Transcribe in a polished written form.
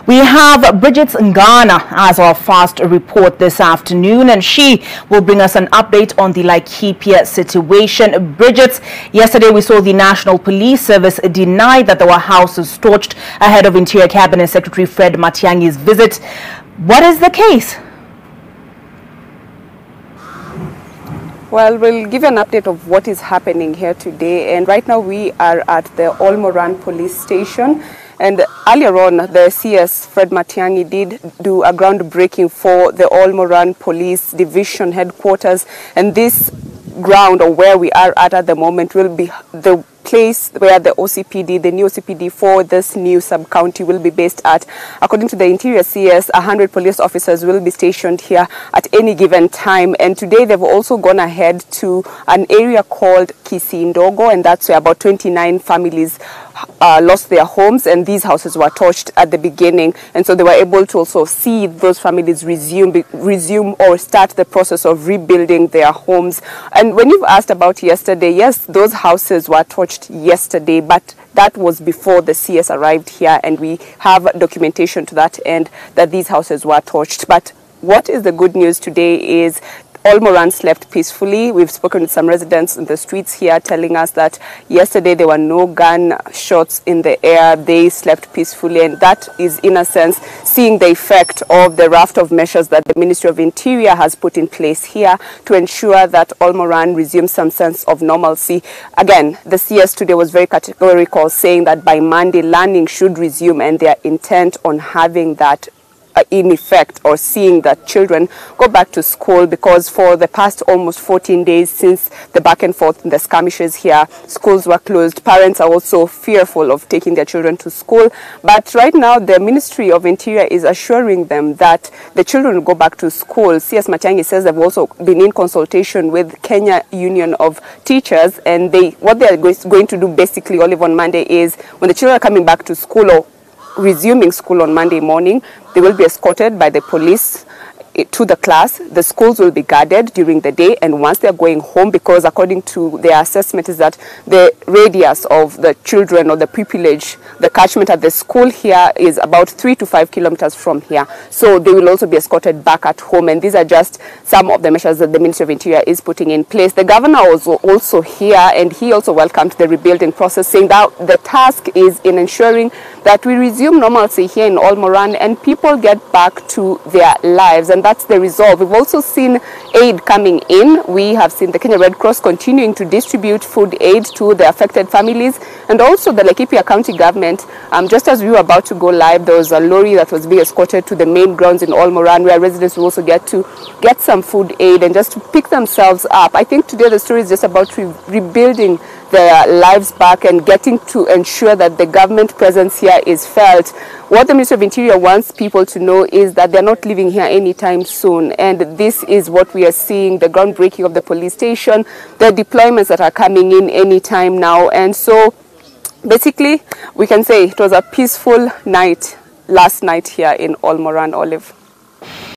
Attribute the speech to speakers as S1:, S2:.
S1: We have Bridget Ngana as our first report this afternoon, and she will bring us an update on the Laikipia situation. Bridget, yesterday we saw the National Police Service deny that there were houses torched ahead of Interior Cabinet Secretary Fred Matiang'i's visit. What is the case?
S2: Well, we'll give you an update of what is happening here today. And right now we are at the Ol Moran police station. And earlier on, the CS Fred Matiang'i did do a groundbreaking for the Ol Moran Police Division headquarters. And this ground, or where we are at the moment, will be the place where the OCPD, the new OCPD for this new sub-county, will be based at. According to the Interior CS, 100 police officers will be stationed here at any given time. And today they've also gone ahead to an area called Kisindogo, and that's where about 29 families lost their homes, and these houses were torched at the beginning. And so they were able to also see those families resume or start the process of rebuilding their homes. And when you've asked about yesterday, yes, those houses were torched yesterday, but that was before the CS arrived here, and we have documentation to that end that these houses were torched. But what is the good news today is Ol Moran slept peacefully. We've spoken with some residents in the streets here telling us that yesterday there were no gun shots in the air. They slept peacefully, and that is, in a sense, seeing the effect of the raft of measures that the Ministry of Interior has put in place here to ensure that Ol Moran resumes some sense of normalcy. Again, the CS today was very categorical, saying that by Monday learning should resume, and they are intent on having that in effect, or seeing that children go back to school, because for the past almost 14 days since the back and forth in the skirmishes here, schools were closed. Parents are also fearful of taking their children to school. But right now the Ministry of Interior is assuring them that the children will go back to school. CS Matiang'i says they've also been in consultation with Kenya Union of Teachers, and what they are going to do basically, Olive, on Monday is when the children are coming back to school or resuming school on Monday morning, they will be escorted by the police to the class. The schools will be guarded during the day, and once they're going home, because according to their assessment is that the radius of the children, or the pupillage, the catchment at the school here is about 3 to 5 kilometers from here. So they will also be escorted back at home, and these are just some of the measures that the Ministry of Interior is putting in place. The governor was also here, and he also welcomed the rebuilding process, saying that the task is in ensuring that we resume normalcy here in Ol Moran and people get back to their lives. And that's the resolve. We've also seen aid coming in. We have seen the Kenya Red Cross continuing to distribute food aid to the affected families, and also the Laikipia County government. Just as we were about to go live, there was a lorry that was being escorted to the main grounds in Ol Moran, where residents will also get to get some food aid and just to pick themselves up. I think today the story is just about rebuilding their lives back and getting to ensure that the government presence here is felt. What the Ministry of Interior wants people to know is that they're not living here anytime soon, and this is what we are seeing, the groundbreaking of the police station, the deployments that are coming in anytime now. And so basically we can say it was a peaceful night last night here in Ol Moran, Olive.